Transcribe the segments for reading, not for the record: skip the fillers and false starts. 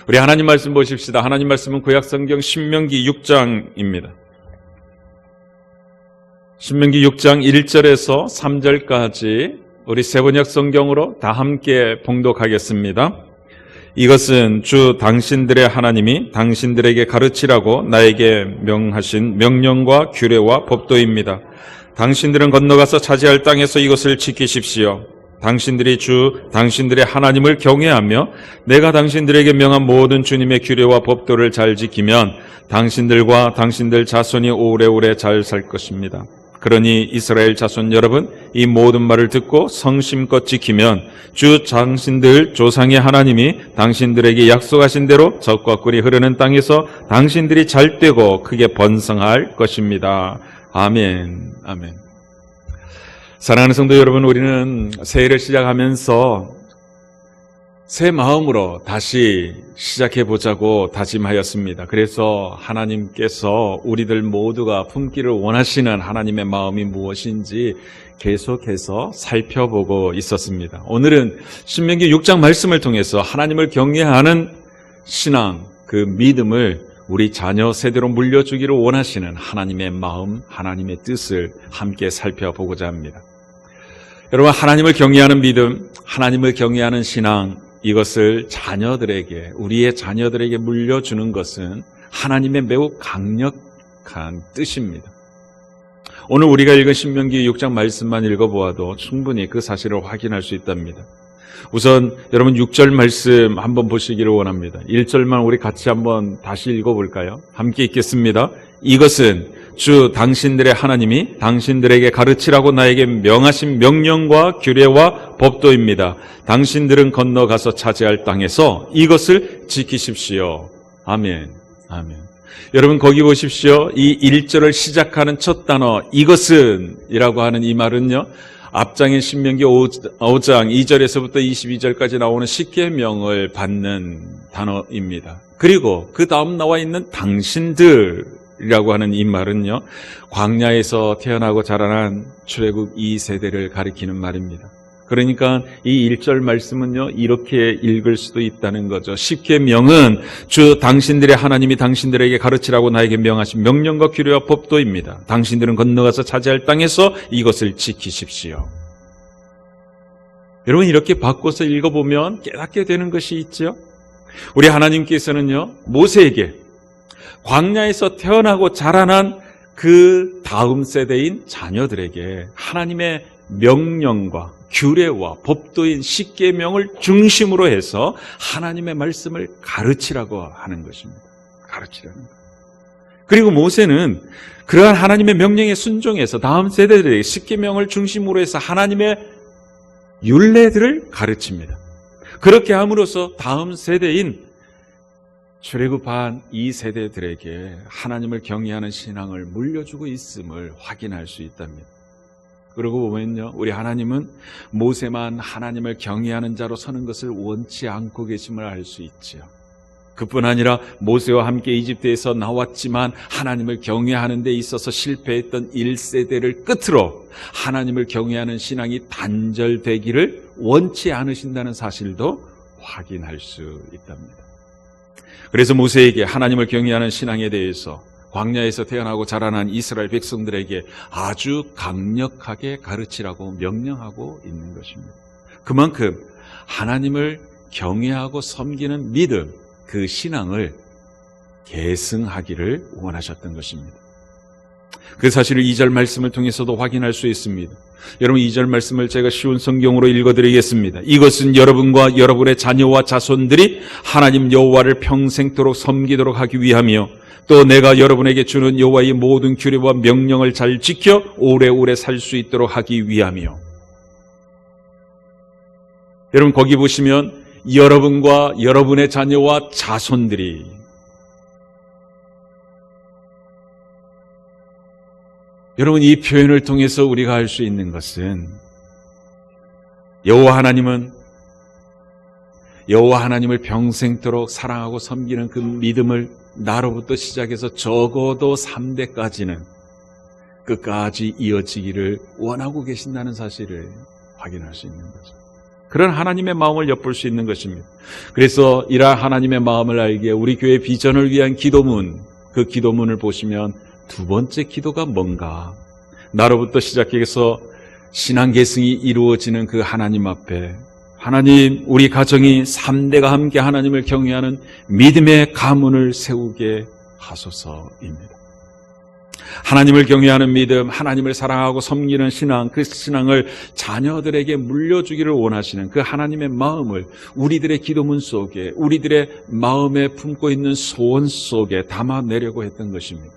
우리 하나님 말씀 보십시다. 하나님 말씀은 구약성경 신명기 6장입니다. 신명기 6장 1절에서 3절까지 우리 세번역 성경으로 다 함께 봉독하겠습니다. 이것은 주 당신들의 하나님이 당신들에게 가르치라고 나에게 명하신 명령과 규례와 법도입니다. 당신들은 건너가서 차지할 땅에서 이것을 지키십시오. 당신들이 주 당신들의 하나님을 경외하며 내가 당신들에게 명한 모든 주님의 규례와 법도를 잘 지키면 당신들과 당신들 자손이 오래오래 잘 살 것입니다. 그러니 이스라엘 자손 여러분, 이 모든 말을 듣고 성심껏 지키면 주 당신들 조상의 하나님이 당신들에게 약속하신 대로 젖과 꿀이 흐르는 땅에서 당신들이 잘되고 크게 번성할 것입니다. 아멘. 아멘. 사랑하는 성도 여러분, 우리는 새해를 시작하면서 새 마음으로 다시 시작해보자고 다짐하였습니다. 그래서 하나님께서 우리들 모두가 품기를 원하시는 하나님의 마음이 무엇인지 계속해서 살펴보고 있었습니다. 오늘은 신명기 6장 말씀을 통해서 하나님을 경외하는 신앙, 그 믿음을 우리 자녀 세대로 물려주기를 원하시는 하나님의 마음, 하나님의 뜻을 함께 살펴보고자 합니다. 여러분, 하나님을 경외하는 믿음, 하나님을 경외하는 신앙, 이것을 자녀들에게, 우리의 자녀들에게 물려주는 것은 하나님의 매우 강력한 뜻입니다. 오늘 우리가 읽은 신명기 6장 말씀만 읽어보아도 충분히 그 사실을 확인할 수 있답니다. 우선 여러분 6절 말씀 한번 보시기를 원합니다. 1절만 우리 같이 한번 다시 읽어볼까요? 함께 읽겠습니다. 이것은 주 당신들의 하나님이 당신들에게 가르치라고 나에게 명하신 명령과 규례와 법도입니다. 당신들은 건너가서 차지할 땅에서 이것을 지키십시오. 아멘. 아멘. 여러분 거기 보십시오. 이 1절을 시작하는 첫 단어 이것은 이라고 하는 이 말은요, 앞장의 신명기 5장 2절에서부터 22절까지 나오는 십계명을 받는 단어입니다. 그리고 그 다음 나와 있는 당신들이라고 하는 이 말은요, 광야에서 태어나고 자라난 출애굽 2세대를 가리키는 말입니다. 그러니까 이 1절 말씀은요, 이렇게 읽을 수도 있다는 거죠. 십계명은 주 당신들의 하나님이 당신들에게 가르치라고 나에게 명하신 명령과 규례와 법도입니다. 당신들은 건너가서 차지할 땅에서 이것을 지키십시오. 여러분 이렇게 바꿔서 읽어보면 깨닫게 되는 것이 있죠. 우리 하나님께서는요, 모세에게 광야에서 태어나고 자라난 그 다음 세대인 자녀들에게 하나님의 명령과 규례와 법도인 십계명을 중심으로 해서 하나님의 말씀을 가르치라고 하는 것입니다. 가르치라는 것. 그리고 모세는 그러한 하나님의 명령에 순종해서 다음 세대들에게 십계명을 중심으로 해서 하나님의 율례들을 가르칩니다. 그렇게 함으로써 다음 세대인 출애굽한 이 세대들에게 하나님을 경외하는 신앙을 물려주고 있음을 확인할 수 있답니다. 그러고 보면요, 우리 하나님은 모세만 하나님을 경외하는 자로 서는 것을 원치 않고 계심을 알 수 있지요. 그뿐 아니라 모세와 함께 이집트에서 나왔지만 하나님을 경외하는 데 있어서 실패했던 1세대를 끝으로 하나님을 경외하는 신앙이 단절되기를 원치 않으신다는 사실도 확인할 수 있답니다. 그래서 모세에게 하나님을 경외하는 신앙에 대해서 광야에서 태어나고 자라난 이스라엘 백성들에게 아주 강력하게 가르치라고 명령하고 있는 것입니다. 그만큼 하나님을 경외하고 섬기는 믿음, 그 신앙을 계승하기를 원하셨던 것입니다. 그 사실을 2절 말씀을 통해서도 확인할 수 있습니다. 여러분 2절 말씀을 제가 쉬운 성경으로 읽어드리겠습니다. 이것은 여러분과 여러분의 자녀와 자손들이 하나님 여호와를 평생토록 섬기도록 하기 위하며 또 내가 여러분에게 주는 여호와의 모든 규례와 명령을 잘 지켜 오래오래 살 수 있도록 하기 위하며. 여러분 거기 보시면 여러분과 여러분의 자녀와 자손들이, 여러분 이 표현을 통해서 우리가 알 수 있는 것은 여호와 하나님을 평생토록 사랑하고 섬기는 그 믿음을 나로부터 시작해서 적어도 3대까지는 끝까지 이어지기를 원하고 계신다는 사실을 확인할 수 있는 거죠. 그런 하나님의 마음을 엿볼 수 있는 것입니다. 그래서 이러한 하나님의 마음을 알기에 우리 교회 비전을 위한 기도문, 그 기도문을 보시면 두 번째 기도가 뭔가? 나로부터 시작해서 신앙 계승이 이루어지는 그 하나님 앞에 하나님, 우리 가정이 3대가 함께 하나님을 경외하는 믿음의 가문을 세우게 하소서입니다. 하나님을 경외하는 믿음, 하나님을 사랑하고 섬기는 신앙, 그 신앙을 자녀들에게 물려주기를 원하시는 그 하나님의 마음을 우리들의 기도문 속에, 우리들의 마음에 품고 있는 소원 속에 담아내려고 했던 것입니다.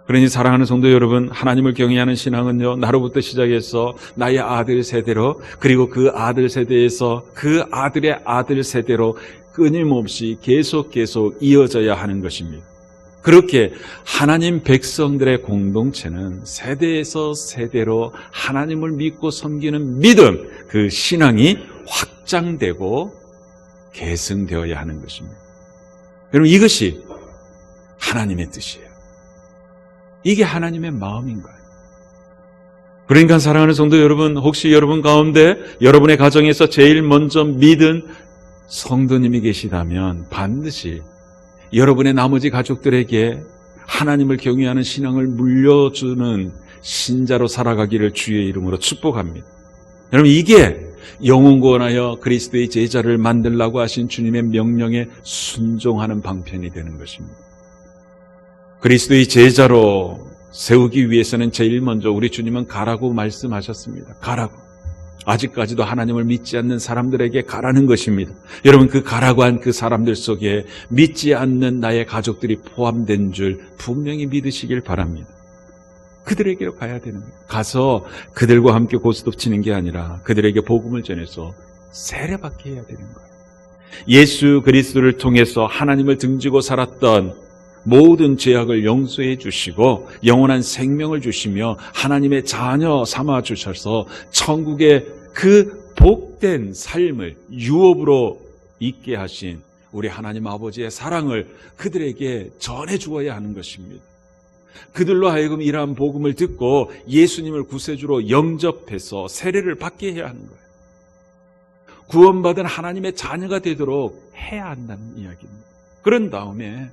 그러니 사랑하는 성도 여러분, 하나님을 경외하는 신앙은요, 나로부터 시작해서 나의 아들 세대로, 그리고 그 아들 세대에서 그 아들의 아들 세대로 끊임없이 계속 이어져야 하는 것입니다. 그렇게 하나님 백성들의 공동체는 세대에서 세대로 하나님을 믿고 섬기는 믿음, 그 신앙이 확장되고 계승되어야 하는 것입니다. 여러분, 이것이 하나님의 뜻이에요. 이게 하나님의 마음인 거예요. 그러니까 사랑하는 성도 여러분, 혹시 여러분 가운데 여러분의 가정에서 제일 먼저 믿은 성도님이 계시다면 반드시 여러분의 나머지 가족들에게 하나님을 경외하는 신앙을 물려주는 신자로 살아가기를 주의 이름으로 축복합니다. 여러분, 이게 영혼 구원하여 그리스도의 제자를 만들라고 하신 주님의 명령에 순종하는 방편이 되는 것입니다. 그리스도의 제자로 세우기 위해서는 제일 먼저 우리 주님은 가라고 말씀하셨습니다. 가라고. 아직까지도 하나님을 믿지 않는 사람들에게 가라는 것입니다. 여러분, 그 가라고 한 그 사람들 속에 믿지 않는 나의 가족들이 포함된 줄 분명히 믿으시길 바랍니다. 그들에게로 가야 되는 거예요. 가서 그들과 함께 고스톱 치는 게 아니라 그들에게 복음을 전해서 세례받게 해야 되는 거예요. 예수 그리스도를 통해서 하나님을 등지고 살았던 모든 죄악을 용서해 주시고 영원한 생명을 주시며 하나님의 자녀 삼아 주셔서 천국의 그 복된 삶을 유업으로 있게 하신 우리 하나님 아버지의 사랑을 그들에게 전해 주어야 하는 것입니다. 그들로 하여금 이러한 복음을 듣고 예수님을 구세주로 영접해서 세례를 받게 해야 하는 거예요. 구원받은 하나님의 자녀가 되도록 해야 한다는 이야기입니다. 그런 다음에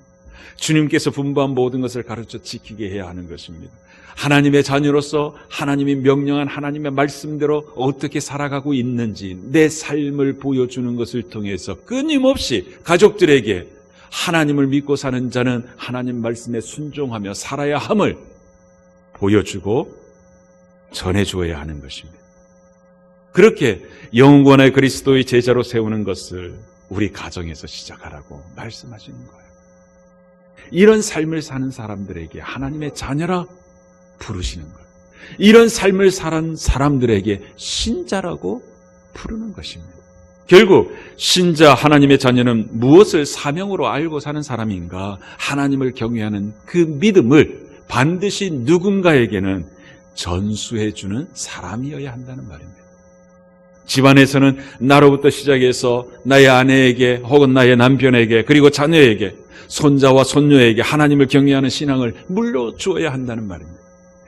주님께서 분부한 모든 것을 가르쳐 지키게 해야 하는 것입니다. 하나님의 자녀로서 하나님이 명령한 하나님의 말씀대로 어떻게 살아가고 있는지 내 삶을 보여주는 것을 통해서 끊임없이 가족들에게 하나님을 믿고 사는 자는 하나님 말씀에 순종하며 살아야 함을 보여주고 전해주어야 하는 것입니다. 그렇게 영원의 그리스도의 제자로 세우는 것을 우리 가정에서 시작하라고 말씀하시는 거예요. 이런 삶을 사는 사람들에게 하나님의 자녀라 부르시는 거예요. 이런 삶을 사는 사람들에게 신자라고 부르는 것입니다. 결국 신자 하나님의 자녀는 무엇을 사명으로 알고 사는 사람인가? 하나님을 경외하는 그 믿음을 반드시 누군가에게는 전수해 주는 사람이어야 한다는 말입니다. 집안에서는 나로부터 시작해서 나의 아내에게 혹은 나의 남편에게 그리고 자녀에게 손자와 손녀에게 하나님을 경외하는 신앙을 물려주어야 한다는 말입니다.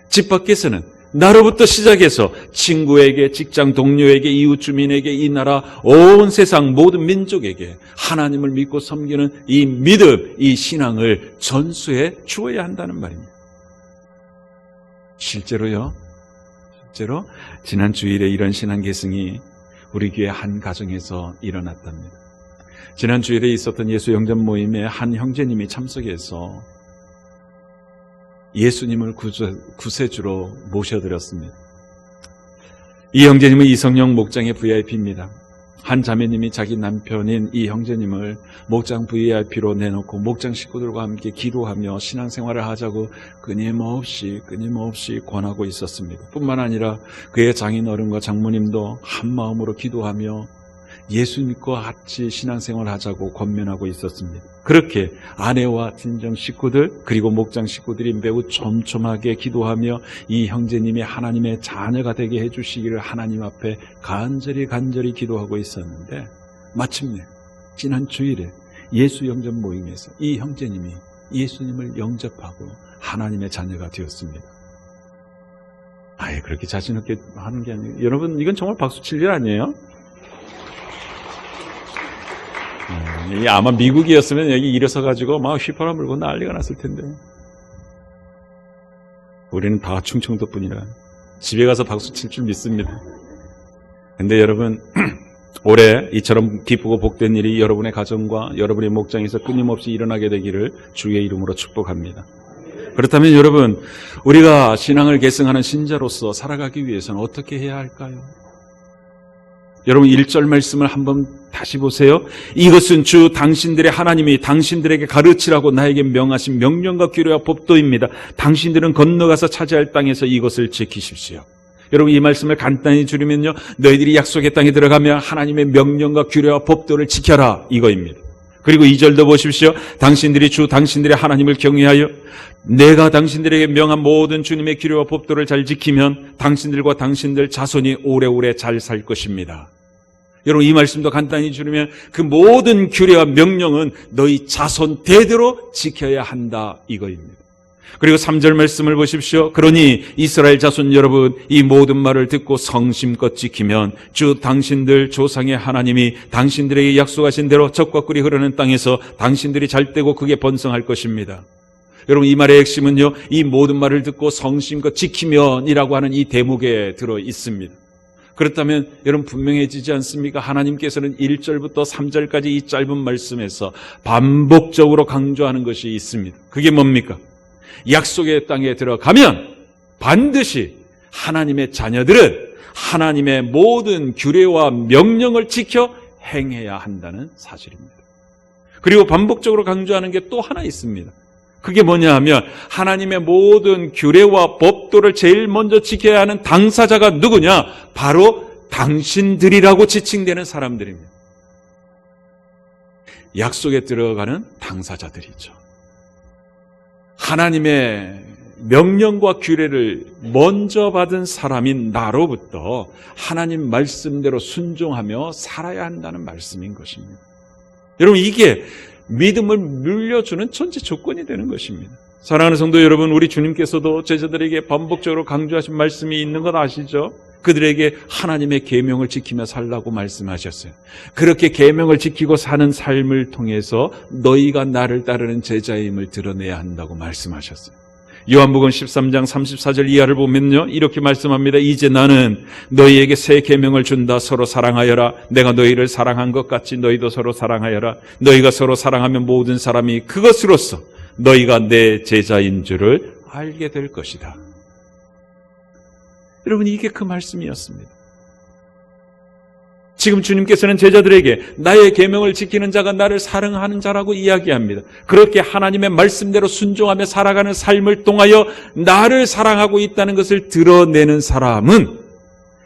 집 밖에서는 나로부터 시작해서 친구에게, 직장 동료에게, 이웃 주민에게, 이 나라 온 세상 모든 민족에게 하나님을 믿고 섬기는 이 믿음, 이 신앙을 전수해 주어야 한다는 말입니다. 실제로 지난 주일에 이런 신앙 계승이 우리 교회 한 가정에서 일어났답니다. 지난 주일에 있었던 예수 영접 모임에 한 형제님이 참석해서 예수님을 구세주로 모셔드렸습니다. 이 형제님은 이성영 목장의 VIP입니다. 한 자매님이 자기 남편인 이 형제님을 목장 VIP로 내놓고 목장 식구들과 함께 기도하며 신앙생활을 하자고 끊임없이 권하고 있었습니다. 뿐만 아니라 그의 장인어른과 장모님도 한 마음으로 기도하며 예수 믿고 같이 신앙생활을 하자고 권면하고 있었습니다. 그렇게 아내와 친정 식구들 그리고 목장 식구들이 매우 촘촘하게 기도하며 이 형제님이 하나님의 자녀가 되게 해주시기를 하나님 앞에 간절히 기도하고 있었는데 마침내 지난 주일에 예수 영접 모임에서 이 형제님이 예수님을 영접하고 하나님의 자녀가 되었습니다. 아예 그렇게 자신 없게 하는 게 아니에요. 여러분, 이건 정말 박수 칠 일 아니에요? 아마 미국이었으면 여기 일어서 가지고 막 휘파람 불고 난리가 났을 텐데. 우리는 다 충청도 분이라 집에 가서 박수 칠 줄 믿습니다. 근데 여러분, 올해 이처럼 기쁘고 복된 일이 여러분의 가정과 여러분의 목장에서 끊임없이 일어나게 되기를 주의 이름으로 축복합니다. 그렇다면 여러분, 우리가 신앙을 계승하는 신자로서 살아가기 위해서는 어떻게 해야 할까요? 여러분 1절 말씀을 한번 다시 보세요. 이것은 주 당신들의 하나님이 당신들에게 가르치라고 나에게 명하신 명령과 규례와 법도입니다. 당신들은 건너가서 차지할 땅에서 이것을 지키십시오. 여러분 이 말씀을 간단히 줄이면요, 너희들이 약속의 땅에 들어가면 하나님의 명령과 규례와 법도를 지켜라, 이거입니다. 그리고 2절도 보십시오. 당신들이 주 당신들의 하나님을 경외하여 내가 당신들에게 명한 모든 주님의 규례와 법도를 잘 지키면 당신들과 당신들 자손이 오래오래 잘 살 것입니다. 여러분 이 말씀도 간단히 줄이면 그 모든 규례와 명령은 너희 자손 대대로 지켜야 한다, 이거입니다. 그리고 3절 말씀을 보십시오. 그러니 이스라엘 자손 여러분, 이 모든 말을 듣고 성심껏 지키면 주 당신들 조상의 하나님이 당신들에게 약속하신 대로 젖과 꿀이 흐르는 땅에서 당신들이 잘 되고 크게 번성할 것입니다. 여러분 이 말의 핵심은요, 이 모든 말을 듣고 성심껏 지키면이라고 하는 이 대목에 들어 있습니다. 그렇다면 여러분 분명해지지 않습니까? 하나님께서는 1절부터 3절까지 이 짧은 말씀에서 반복적으로 강조하는 것이 있습니다. 그게 뭡니까? 약속의 땅에 들어가면 반드시 하나님의 자녀들은 하나님의 모든 규례와 명령을 지켜 행해야 한다는 사실입니다. 그리고 반복적으로 강조하는 게 또 하나 있습니다. 그게 뭐냐 하면 하나님의 모든 규례와 법도를 제일 먼저 지켜야 하는 당사자가 누구냐? 바로 당신들이라고 지칭되는 사람들입니다. 약속에 들어가는 당사자들이죠. 하나님의 명령과 규례를 먼저 받은 사람인 나로부터 하나님 말씀대로 순종하며 살아야 한다는 말씀인 것입니다. 여러분 이게 믿음을 물려주는 전제 조건이 되는 것입니다. 사랑하는 성도 여러분, 우리 주님께서도 제자들에게 반복적으로 강조하신 말씀이 있는 것 아시죠? 그들에게 하나님의 계명을 지키며 살라고 말씀하셨어요. 그렇게 계명을 지키고 사는 삶을 통해서 너희가 나를 따르는 제자임을 드러내야 한다고 말씀하셨어요. 요한복음 13장 34절 이하를 보면요, 이렇게 말씀합니다. 이제 나는 너희에게 새 계명을 준다. 서로 사랑하여라. 내가 너희를 사랑한 것 같이 너희도 서로 사랑하여라. 너희가 서로 사랑하면 모든 사람이 그것으로써 너희가 내 제자인 줄을 알게 될 것이다. 여러분 이게 그 말씀이었습니다. 지금 주님께서는 제자들에게 나의 계명을 지키는 자가 나를 사랑하는 자라고 이야기합니다. 그렇게 하나님의 말씀대로 순종하며 살아가는 삶을 통하여 나를 사랑하고 있다는 것을 드러내는 사람은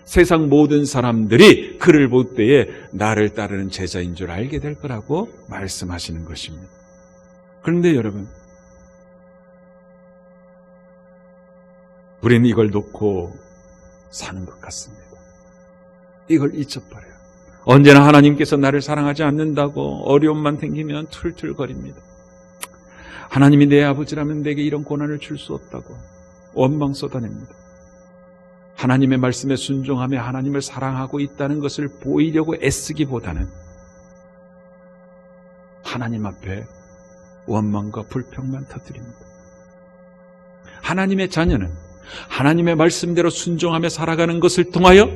세상 모든 사람들이 그를 볼 때에 나를 따르는 제자인 줄 알게 될 거라고 말씀하시는 것입니다. 그런데 여러분, 우리는 이걸 놓고 사는 것 같습니다. 이걸 잊어버려요. 언제나 하나님께서 나를 사랑하지 않는다고 어려움만 생기면 툴툴거립니다. 하나님이 내 아버지라면 내게 이런 고난을 줄 수 없다고 원망 쏟아냅니다. 하나님의 말씀에 순종하며 하나님을 사랑하고 있다는 것을 보이려고 애쓰기보다는 하나님 앞에 원망과 불평만 터뜨립니다. 하나님의 자녀는 하나님의 말씀대로 순종하며 살아가는 것을 통하여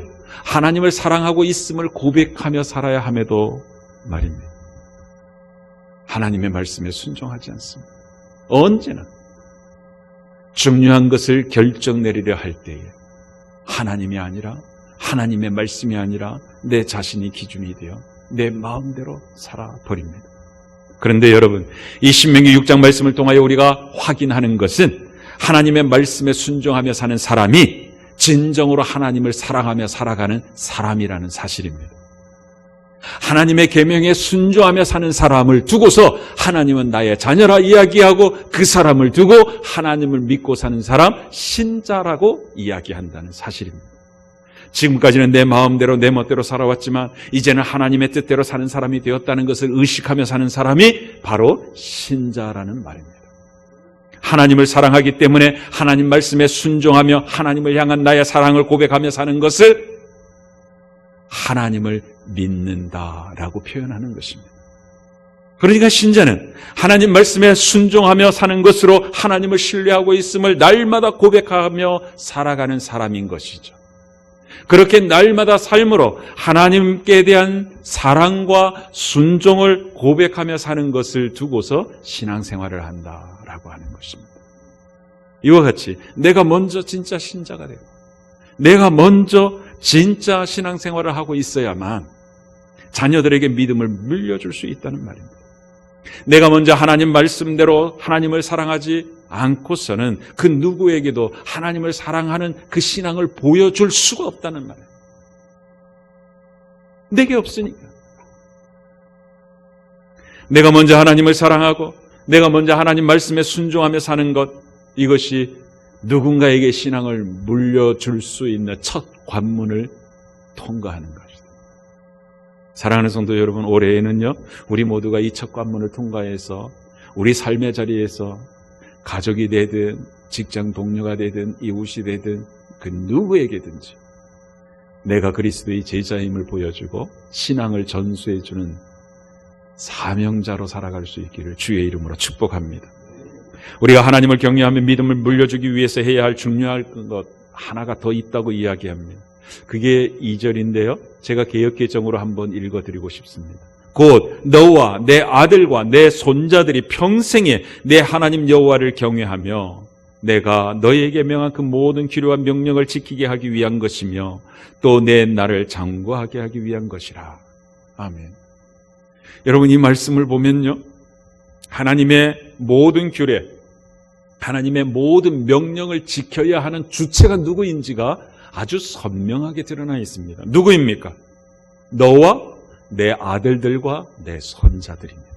하나님을 사랑하고 있음을 고백하며 살아야 함에도 말입니다. 하나님의 말씀에 순종하지 않습니다. 언제나 중요한 것을 결정 내리려 할 때에 하나님이 아니라, 하나님의 말씀이 아니라 내 자신이 기준이 되어 내 마음대로 살아버립니다. 그런데 여러분, 이 신명기 6장 말씀을 통하여 우리가 확인하는 것은 하나님의 말씀에 순종하며 사는 사람이 진정으로 하나님을 사랑하며 살아가는 사람이라는 사실입니다. 하나님의 계명에 순종하며 사는 사람을 두고서 하나님은 나의 자녀라 이야기하고, 그 사람을 두고 하나님을 믿고 사는 사람, 신자라고 이야기한다는 사실입니다. 지금까지는 내 마음대로 내 멋대로 살아왔지만 이제는 하나님의 뜻대로 사는 사람이 되었다는 것을 의식하며 사는 사람이 바로 신자라는 말입니다. 하나님을 사랑하기 때문에 하나님 말씀에 순종하며 하나님을 향한 나의 사랑을 고백하며 사는 것을 하나님을 믿는다라고 표현하는 것입니다. 그러니까 신자는 하나님 말씀에 순종하며 사는 것으로 하나님을 신뢰하고 있음을 날마다 고백하며 살아가는 사람인 것이죠. 그렇게 날마다 삶으로 하나님께 대한 사랑과 순종을 고백하며 사는 것을 두고서 신앙생활을 한다라고 하는 것입니다. 이와 같이 내가 먼저 진짜 신자가 되고 내가 먼저 진짜 신앙생활을 하고 있어야만 자녀들에게 믿음을 물려줄 수 있다는 말입니다. 내가 먼저 하나님 말씀대로 하나님을 사랑하지 않고서는 그 누구에게도 하나님을 사랑하는 그 신앙을 보여줄 수가 없다는 말이에요. 내게 없으니까. 내가 먼저 하나님을 사랑하고 내가 먼저 하나님 말씀에 순종하며 사는 것, 이것이 누군가에게 신앙을 물려줄 수 있는 첫 관문을 통과하는 것이다. 사랑하는 성도 여러분, 올해에는요 우리 모두가 이 첫 관문을 통과해서 우리 삶의 자리에서 가족이 되든 직장 동료가 되든 이웃이 되든 그 누구에게든지 내가 그리스도의 제자임을 보여주고 신앙을 전수해주는 사명자로 살아갈 수 있기를 주의 이름으로 축복합니다. 우리가 하나님을 경외하며 믿음을 물려주기 위해서 해야 할 중요한 것 하나가 더 있다고 이야기합니다. 그게 2절인데요. 제가 개역개정으로 한번 읽어드리고 싶습니다. 곧 너와 내 아들과 내 손자들이 평생에 내 하나님 여호와를 경외하며 내가 너에게 명한 그 모든 규례와 명령을 지키게 하기 위한 것이며 또 내 나를 장구하게 하기 위한 것이라. 아멘. 여러분, 이 말씀을 보면요 하나님의 모든 규례, 하나님의 모든 명령을 지켜야 하는 주체가 누구인지가 아주 선명하게 드러나 있습니다. 누구입니까? 너와 내 아들들과 내 손자들입니다.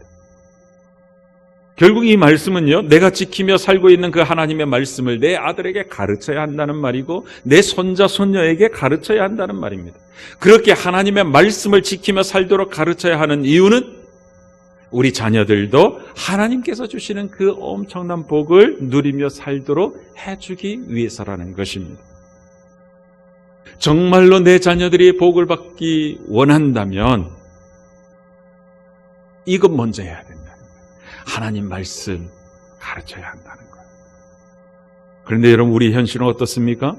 결국 이 말씀은요 내가 지키며 살고 있는 그 하나님의 말씀을 내 아들에게 가르쳐야 한다는 말이고 내 손자 손녀에게 가르쳐야 한다는 말입니다. 그렇게 하나님의 말씀을 지키며 살도록 가르쳐야 하는 이유는 우리 자녀들도 하나님께서 주시는 그 엄청난 복을 누리며 살도록 해주기 위해서라는 것입니다. 정말로 내 자녀들이 복을 받기 원한다면 이것 먼저 해야 된다는 거예요. 하나님 말씀 가르쳐야 한다는 거예요. 그런데 여러분, 우리 현실은 어떻습니까?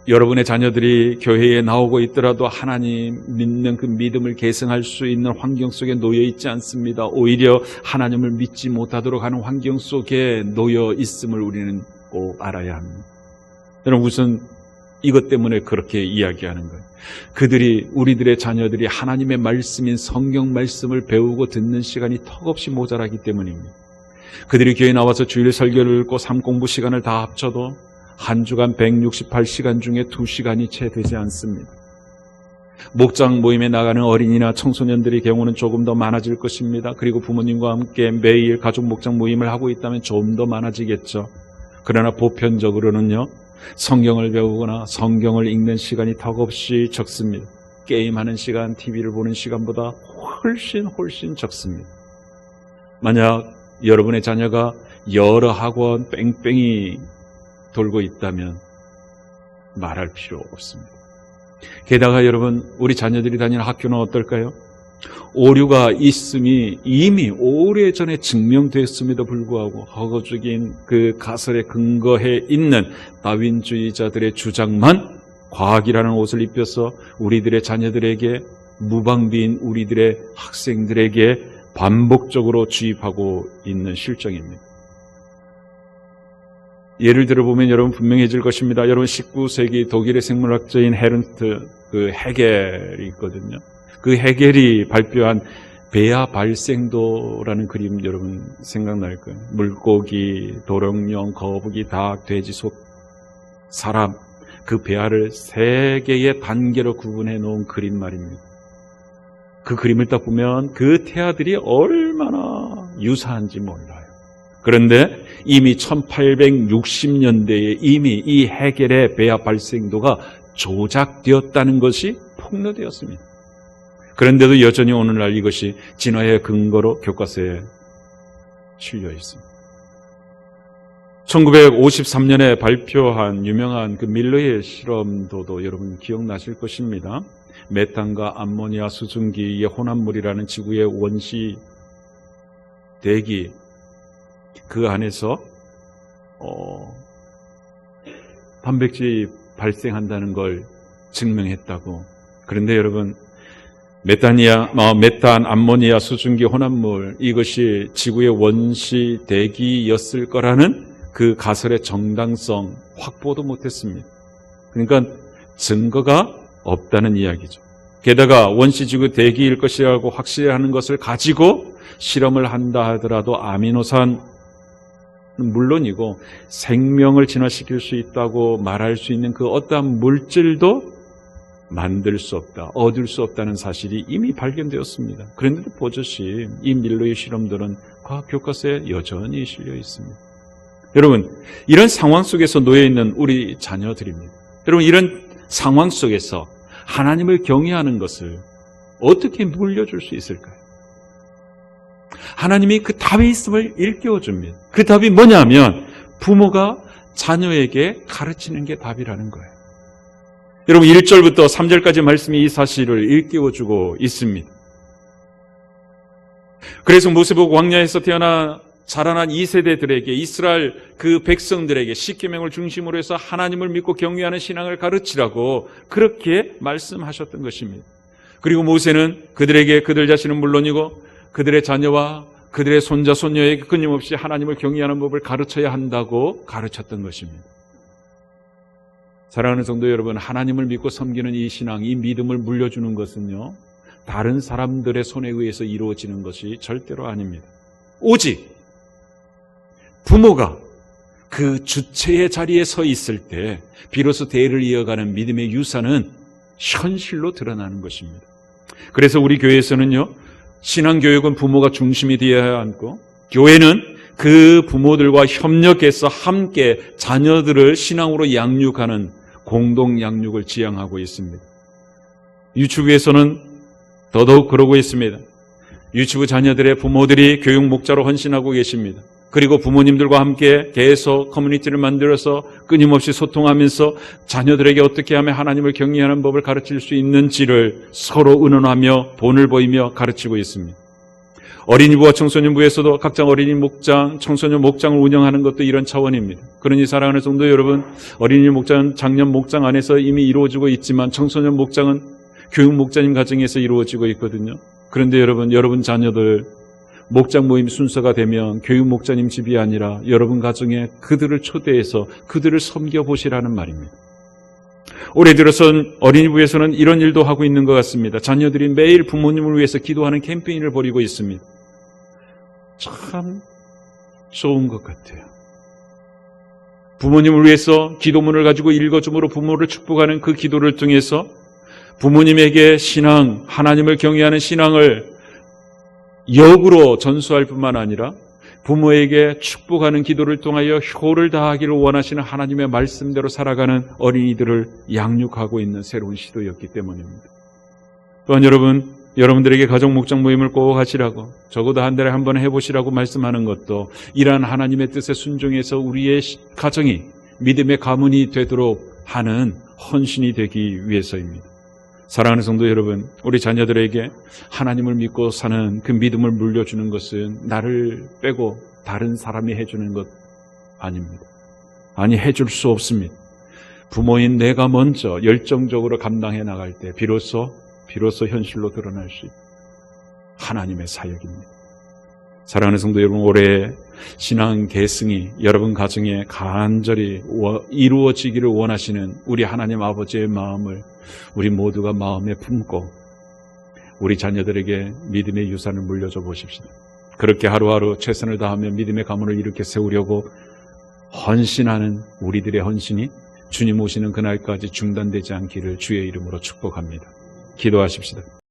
여러분의 자녀들이 교회에 나오고 있더라도 하나님 믿는 그 믿음을 계승할 수 있는 환경 속에 놓여 있지 않습니다. 오히려 하나님을 믿지 못하도록 하는 환경 속에 놓여 있음을 우리는 꼭 알아야 합니다. 여러분, 우선 이것 때문에 그렇게 이야기하는 거예요. 우리들의 자녀들이 하나님의 말씀인 성경 말씀을 배우고 듣는 시간이 턱없이 모자라기 때문입니다. 그들이 교회에 나와서 주일 설교를 읽고 삶 공부 시간을 다 합쳐도 한 주간 168시간 중에 2시간이 채 되지 않습니다. 목장 모임에 나가는 어린이나 청소년들의 경우는 조금 더 많아질 것입니다. 그리고 부모님과 함께 매일 가족 목장 모임을 하고 있다면 좀 더 많아지겠죠. 그러나 보편적으로는요 성경을 배우거나 성경을 읽는 시간이 턱없이 적습니다. 게임하는 시간, TV를 보는 시간보다 훨씬 적습니다. 만약 여러분의 자녀가 여러 학원 뺑뺑이 돌고 있다면 말할 필요 없습니다. 게다가 여러분, 우리 자녀들이 다니는 학교는 어떨까요? 오류가 있음이 이미 오래전에 증명됐음에도 불구하고 허구적인 그 가설에 근거해 있는 다윈주의자들의 주장만 과학이라는 옷을 입혀서 우리들의 자녀들에게, 무방비인 우리들의 학생들에게 반복적으로 주입하고 있는 실정입니다. 예를 들어보면 여러분 분명해질 것입니다. 여러분 19세기 독일의 생물학자인 헤른트 헤겔이 있거든요. 그 헤겔이 발표한 배아 발생도라는 그림 여러분 생각날 거예요. 물고기, 도롱뇽, 거북이, 닭, 돼지, 소, 사람, 그 배아를 3개의 단계로 구분해 놓은 그림 말입니다. 그 그림을 딱 보면 그 태아들이 얼마나 유사한지 몰라요. 그런데 이미 1860년대에 이미 이 헤겔의 배아 발생도가 조작되었다는 것이 폭로되었습니다. 그런데도 여전히 오늘날 이것이 진화의 근거로 교과서에 실려 있습니다. 1953년에 발표한 유명한 그 밀러의 실험도도 여러분 기억나실 것입니다. 메탄과 암모니아 수증기의 혼합물이라는 지구의 원시 대기 그 안에서 단백질이 발생한다는 걸 증명했다고. 그런데 여러분, 메탄, 암모니아 수증기 혼합물, 이것이 지구의 원시 대기였을 거라는 그 가설의 정당성 확보도 못했습니다. 그러니까 증거가 없다는 이야기죠. 게다가 원시지구 대기일 것이라고 확실하는 것을 가지고 실험을 한다 하더라도 아미노산 물론이고 생명을 진화시킬 수 있다고 말할 수 있는 그 어떠한 물질도 만들 수 없다, 얻을 수 없다는 사실이 이미 발견되었습니다. 그런데도 버젓이 이 밀로의 실험들은 과학 교과서에 여전히 실려 있습니다. 여러분, 이런 상황 속에서 놓여 있는 우리 자녀들입니다. 여러분, 이런 상황 속에서 하나님을 경외하는 것을 어떻게 물려줄 수 있을까요? 하나님이 그 답이 있음을 일깨워줍니다. 그 답이 뭐냐면 부모가 자녀에게 가르치는 게 답이라는 거예요. 여러분, 1절부터 3절까지 말씀이 이 사실을 일깨워주고 있습니다. 그래서 모세보고 광야에서 자라난 2세대들에게, 이스라엘 그 백성들에게 십계명을 중심으로 해서 하나님을 믿고 경외하는 신앙을 가르치라고 그렇게 말씀하셨던 것입니다. 그리고 모세는 그들에게 그들 자신은 물론이고 그들의 자녀와 그들의 손자, 손녀에게 끊임없이 하나님을 경외하는 법을 가르쳐야 한다고 가르쳤던 것입니다. 사랑하는 성도 여러분, 하나님을 믿고 섬기는 이 신앙, 이 믿음을 물려주는 것은요, 다른 사람들의 손에 의해서 이루어지는 것이 절대로 아닙니다. 오직 부모가 그 주체의 자리에 서 있을 때 비로소 대를 이어가는 믿음의 유산은 현실로 드러나는 것입니다. 그래서 우리 교회에서는요, 신앙교육은 부모가 중심이 되어야 하고 교회는 그 부모들과 협력해서 함께 자녀들을 신앙으로 양육하는 공동 양육을 지향하고 있습니다. 유치부에서는 더더욱 그러고 있습니다. 유치부 자녀들의 부모들이 교육 목자로 헌신하고 계십니다. 그리고 부모님들과 함께 계속 커뮤니티를 만들어서 끊임없이 소통하면서 자녀들에게 어떻게 하면 하나님을 경외하는 법을 가르칠 수 있는지를 서로 의논하며 본을 보이며 가르치고 있습니다. 어린이부와 청소년부에서도 각자 어린이 목장, 청소년 목장을 운영하는 것도 이런 차원입니다. 그러니 사랑하는 성도 여러분, 어린이 목장은 작년 목장 안에서 이미 이루어지고 있지만 청소년 목장은 교육 목자님 가정에서 이루어지고 있거든요. 그런데 여러분 자녀들 목장 모임 순서가 되면 교육 목자님 집이 아니라 여러분 가정에 그들을 초대해서 그들을 섬겨보시라는 말입니다. 올해 들어선 어린이부에서는 이런 일도 하고 있는 것 같습니다. 자녀들이 매일 부모님을 위해서 기도하는 캠페인을 벌이고 있습니다. 참 좋은 것 같아요. 부모님을 위해서 기도문을 가지고 읽어줌으로 부모를 축복하는 그 기도를 통해서 부모님에게 신앙, 하나님을 경외하는 신앙을 역으로 전수할 뿐만 아니라 부모에게 축복하는 기도를 통하여 효를 다하기를 원하시는 하나님의 말씀대로 살아가는 어린이들을 양육하고 있는 새로운 시도였기 때문입니다. 또한 여러분들에게 가정 목장 모임을 꼭 하시라고, 적어도 한 달에 한 번 해보시라고 말씀하는 것도 이러한 하나님의 뜻에 순종해서 우리의 가정이 믿음의 가문이 되도록 하는 헌신이 되기 위해서입니다. 사랑하는 성도 여러분, 우리 자녀들에게 하나님을 믿고 사는 그 믿음을 물려주는 것은 나를 빼고 다른 사람이 해주는 것 아닙니다. 아니, 해줄 수 없습니다. 부모인 내가 먼저 열정적으로 감당해 나갈 때 비로소 현실로 드러날 수 있는 하나님의 사역입니다. 사랑하는 성도 여러분, 올해 신앙 계승이 여러분 가정에 간절히 이루어지기를 원하시는 우리 하나님 아버지의 마음을 우리 모두가 마음에 품고 우리 자녀들에게 믿음의 유산을 물려줘 보십시다. 그렇게 하루하루 최선을 다하며 믿음의 가문을 이렇게 세우려고 헌신하는 우리들의 헌신이 주님 오시는 그날까지 중단되지 않기를 주의 이름으로 축복합니다. 기도하십시다.